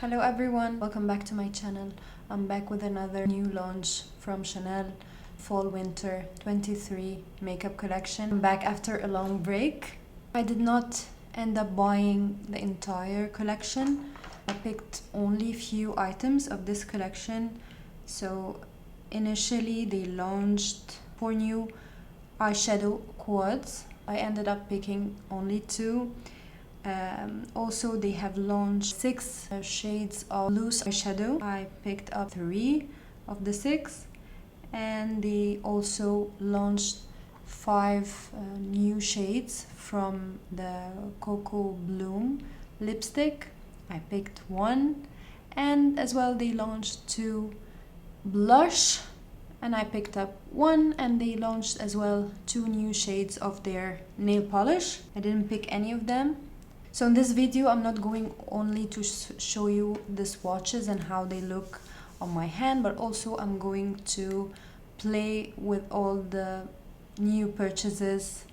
Hello everyone, welcome back to my channel. I'm back with another new launch from Chanel Fall Winter 23 makeup collection. I'm back after a long break. I did not end up buying the entire collection. I picked only few items of this collection. So initially they launched 4 new eyeshadow quads. I ended up picking only 2. Also they have launched 6 shades of loose eyeshadow. I picked up 3 of the 6, and they also launched 5 new shades from the Coco Bloom lipstick. I picked 1, and as well they launched 2 blush, and I picked up 1, and they launched as well 2 new shades of their nail polish. I didn't pick any of them. So in this video, I'm not going only to show you the swatches and how they look on my hand, but also I'm going to play with all the new purchases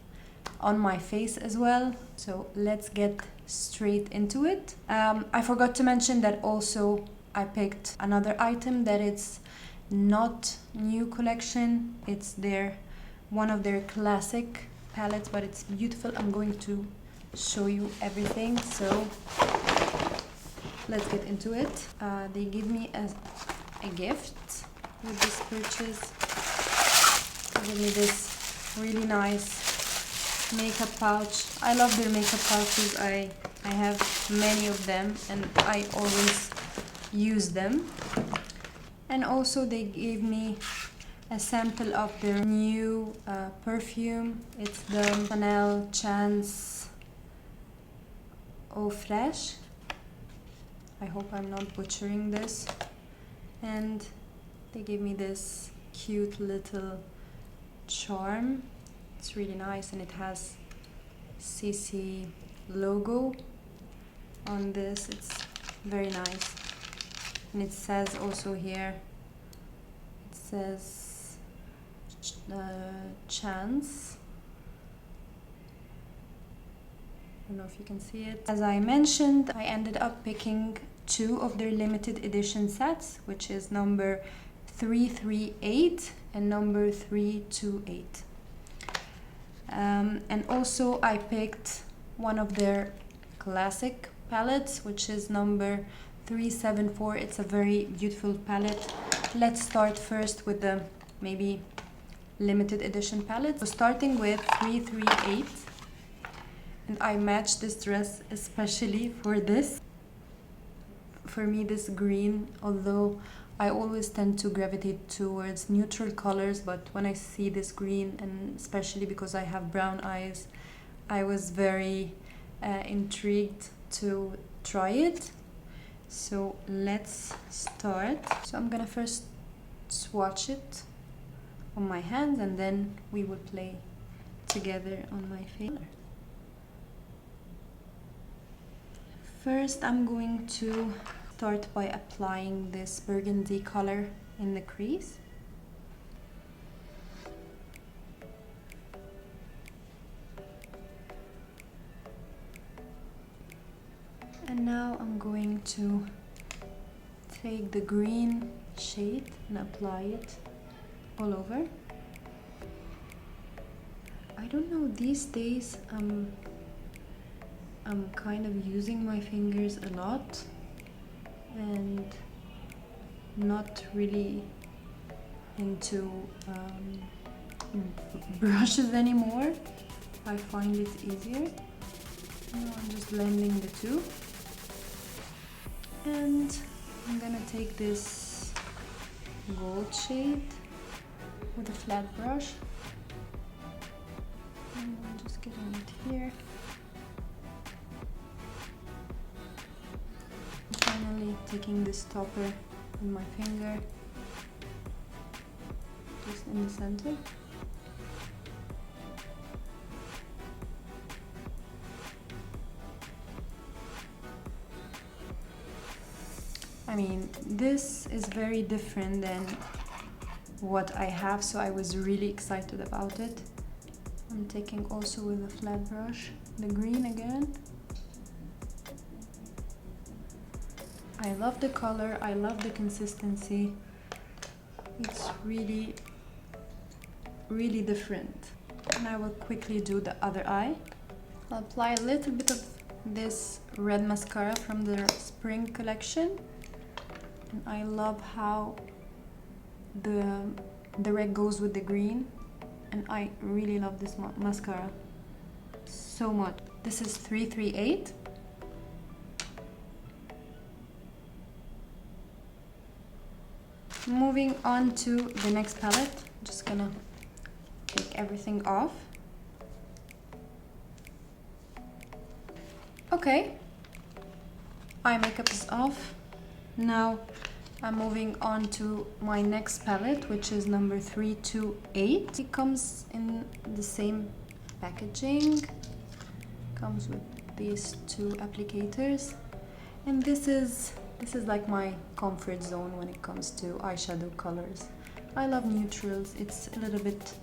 on my face as well. So let's get straight into it. I forgot to mention that also I picked another item that it's not new collection. It's one of their classic palettes, but it's beautiful. I'm going to show you everything, so let's get into it. They give me a gift with this purchase. They give me this really nice makeup pouch. I love their makeup pouches. I have many of them and I always use them. And also they gave me a sample of their new perfume. It's the Chanel Chance Eau Fraiche. I hope I'm not butchering this. And they gave me this cute little charm. It's really nice, and it has CC logo on this. It's very nice. And it says also here, it says Chance. I don't know if you can see it. As I mentioned, I ended up picking 2 of their limited edition sets, which is number 338 and number 328. And also I picked one of their classic palettes, which is number 374. It's a very beautiful palette. Let's start first with the maybe limited edition palette. So starting with 338. And I matched this dress especially for this. For me, this green, although I always tend to gravitate towards neutral colors, but when I see this green, and especially because I have brown eyes, I was very intrigued to try it. So let's start. So I'm gonna first swatch it on my hands, and then we will play together on my face. First, I'm going to start by applying this burgundy color in the crease. And now I'm going to take the green shade and apply it all over. I don't know, these days I'm kind of using my fingers a lot and not really into brushes anymore. I find it easier. Now I'm just blending the two. And I'm gonna take this gold shade with a flat brush. And I'm just getting it here. Finally taking this topper in my finger, just in the center. I mean, this is very different than what I have, so I was really excited about it. I'm taking also with a flat brush the green again. I love the color, I love the consistency. It's really, really different. And I will quickly do the other eye. I'll apply a little bit of this red mascara from the spring collection. And I love how the red goes with the green. And I really love this mascara so much. This is 338. Moving on to the next palette, I'm just gonna take everything off. Okay, eye makeup is off. Now I'm moving on to my next palette, which is number 328. It comes in the same packaging, comes with these two applicators, and this is like my comfort zone when it comes to eyeshadow colors. I love neutrals. It's a little bit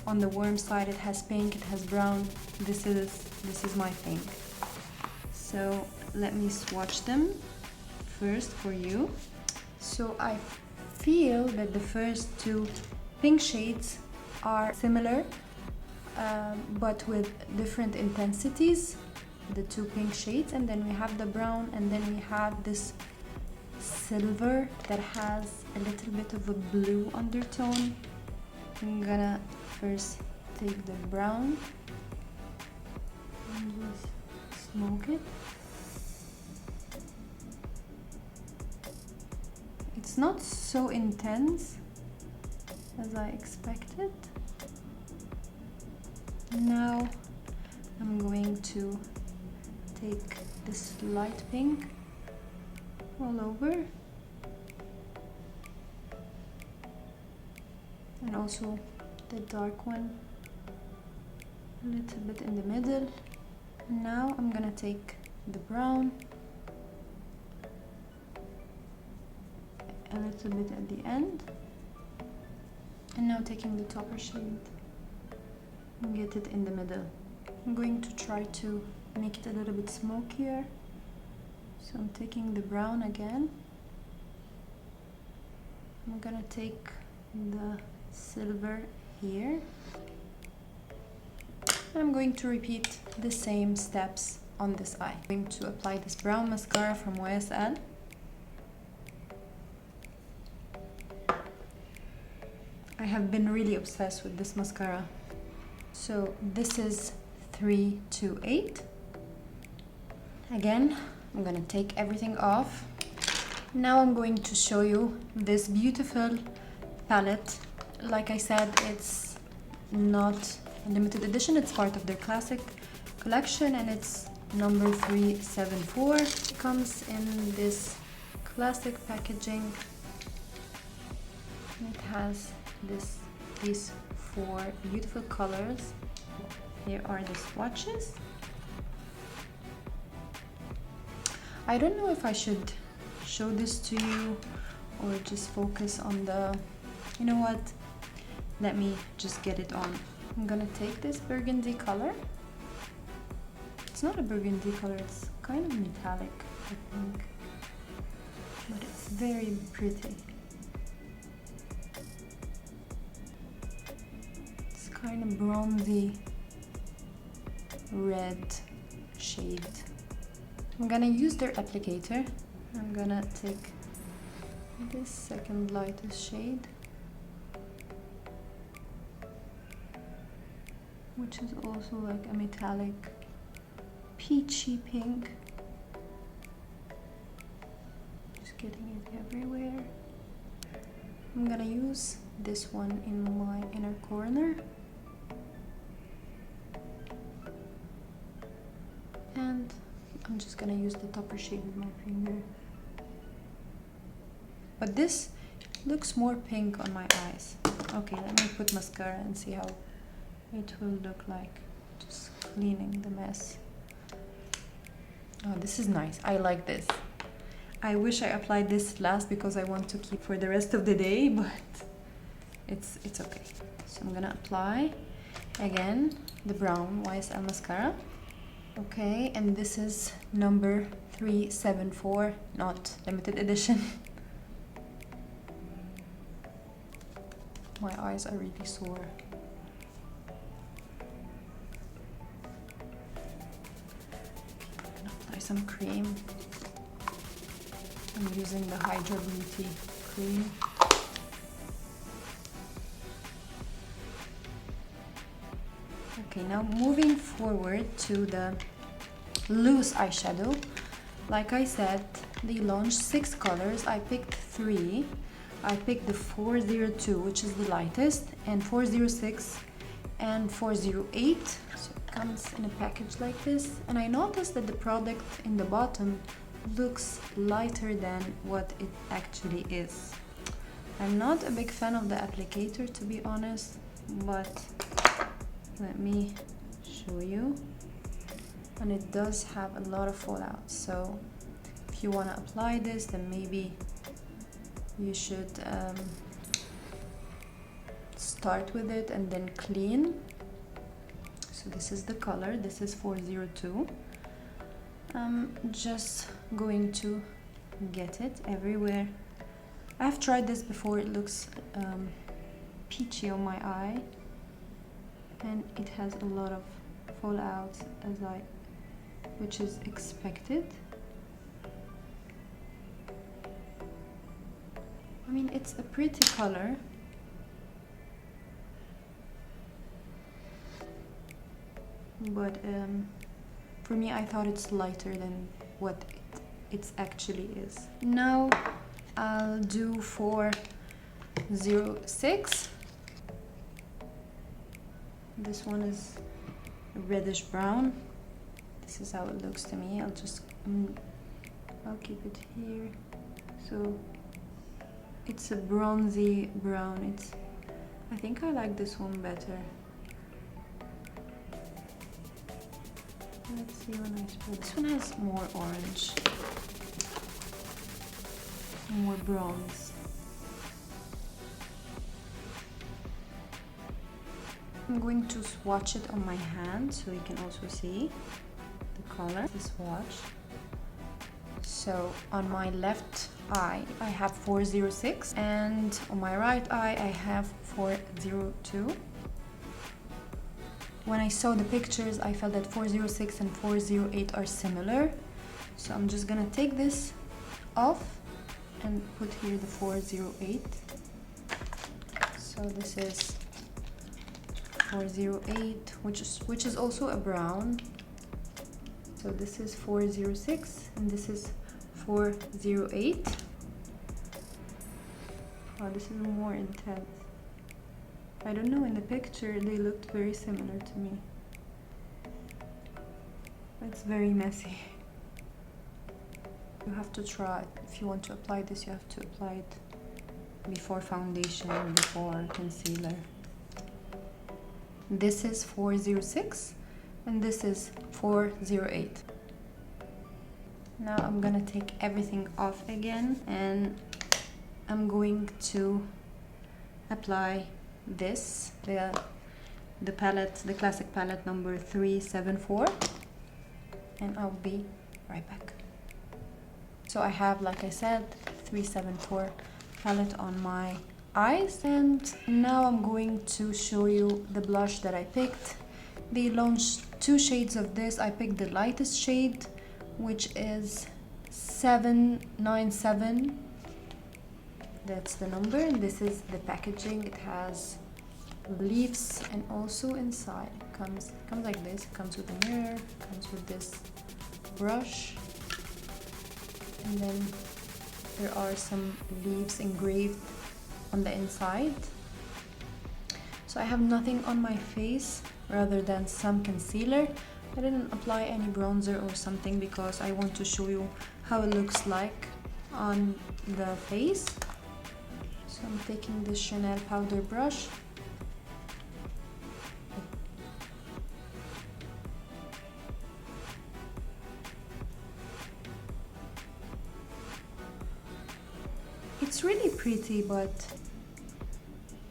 on the warm side. It has pink, it has brown. This is my thing. So let me swatch them first for you. So I feel that the first two pink shades are similar, but with different intensities. The two pink shades, and then we have the brown, and then we have this silver that has a little bit of a blue undertone. I'm gonna first take the brown and just smoke it. It's not so intense as I expected. Now I'm going to take this light pink all over, and also the dark one a little bit in the middle. And now I'm gonna take the brown a little bit at the end, and now taking the topper shade and get it in the middle. I'm going to try to make it a little bit smokier, so I'm taking the brown again. I'm gonna take the silver here. I'm going to repeat the same steps on this eye. I'm going to apply this brown mascara from YSL. I have been really obsessed with this mascara. So this is 328. Again, I'm gonna take everything off. Now I'm going to show you this beautiful palette. Like I said, it's not a limited edition, it's part of their classic collection, and it's number 374. It comes in this classic packaging. It has these four beautiful colors. Here are the swatches. I don't know if I should show this to you or just focus on the, you know what, let me just get it on. I'm gonna take this burgundy color. It's not a burgundy color, it's kind of metallic, I think, but it's very pretty. It's kind of bronzy red shade. I'm gonna use their applicator. I'm gonna take this second lightest shade, which is also like a metallic peachy pink. Just getting it everywhere. I'm gonna use this one in my inner corner. And I'm just gonna use the topper shade with my finger. But this looks more pink on my eyes. Okay, let me put mascara and see how it will look like. Just cleaning the mess. Oh, this is nice. I like this. I wish I applied this last because I want to keep for the rest of the day, but it's okay. So I'm gonna apply again the brown YSL mascara. Okay, and this is number 374, not limited edition. My eyes are really sore. I'm gonna apply some cream. I'm using the Hydra Beauty cream. Okay, now moving forward to the loose eyeshadow. Like I said, they launched 6 colors. I picked 3. I picked the 402, which is the lightest, and 406 and 408. So it comes in a package like this. And I noticed that the product in the bottom looks lighter than what it actually is. I'm not a big fan of the applicator, to be honest, but let me show you. And it does have a lot of fallout, so if you want to apply this, then maybe you should start with it and then clean. So this is the color, this is 402. I'm just going to get it everywhere. I've tried this before. It looks peachy on my eye, and it has a lot of fallout, which is expected. I mean, it's a pretty color, but for me, I thought it's lighter than what it actually is. Now I'll do 406. This one is reddish brown. This is how it looks to me. I'll keep it here. So it's a bronzy brown. I think I like this one better. Let's see when I spray. This one has more orange, more bronze. I'm going to swatch it on my hand so you can also see the color. The swatch. So on my left eye I have 406, and on my right eye I have 402. When I saw the pictures, I felt that 406 and 408 are similar. So I'm just gonna take this off and put here the 408. So this is 408, which is also a brown. So this is 406 and this is 408. Oh, this is more intense. I don't know, in the picture they looked very similar to me. It's very messy. You have to try, if you want to apply this, you have to apply it before foundation, before concealer. This is 406 and this is 408. Now I'm gonna take everything off again, and I'm going to apply this, the palette, the classic palette number 374, and I'll be right back. So I have, like I said, 374 palette on my eyes, and now I'm going to show you the blush that I picked. They launched 2 shades of this. I picked the lightest shade, which is 797. That's the number, and this is the packaging. It has leaves, and also inside it comes like this. It comes with a mirror, comes with this brush, and then there are some leaves engraved on the inside. So I have nothing on my face rather than some concealer. I didn't apply any bronzer or something because I want to show you how it looks like on the face. So I'm taking this Chanel powder brush. It's really pretty, but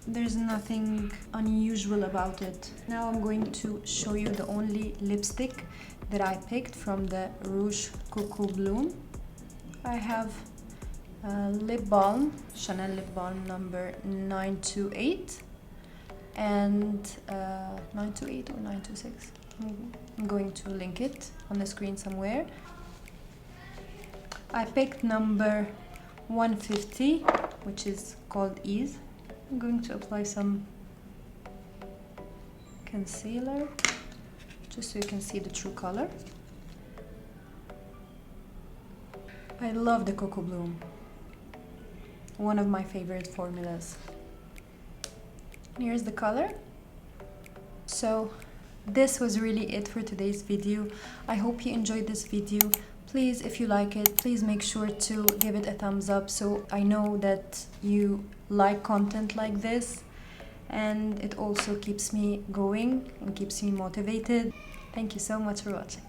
there's nothing unusual about it. Now I'm going to show you the only lipstick that I picked from the Rouge Coco Bloom. I have lip balm, Chanel lip balm number 928 and 928 or 926. I'm going to link it on the screen somewhere. I picked number 150, which is called Ease. I'm going to apply some concealer just so you can see the true color. I love the Coco Bloom, one of my favorite formulas. Here's the color. So this was really it for today's video. I hope you enjoyed this video. Please, if you like it, please make sure to give it a thumbs up so I know that you like content like this, and it also keeps me going and keeps me motivated. Thank you so much for watching.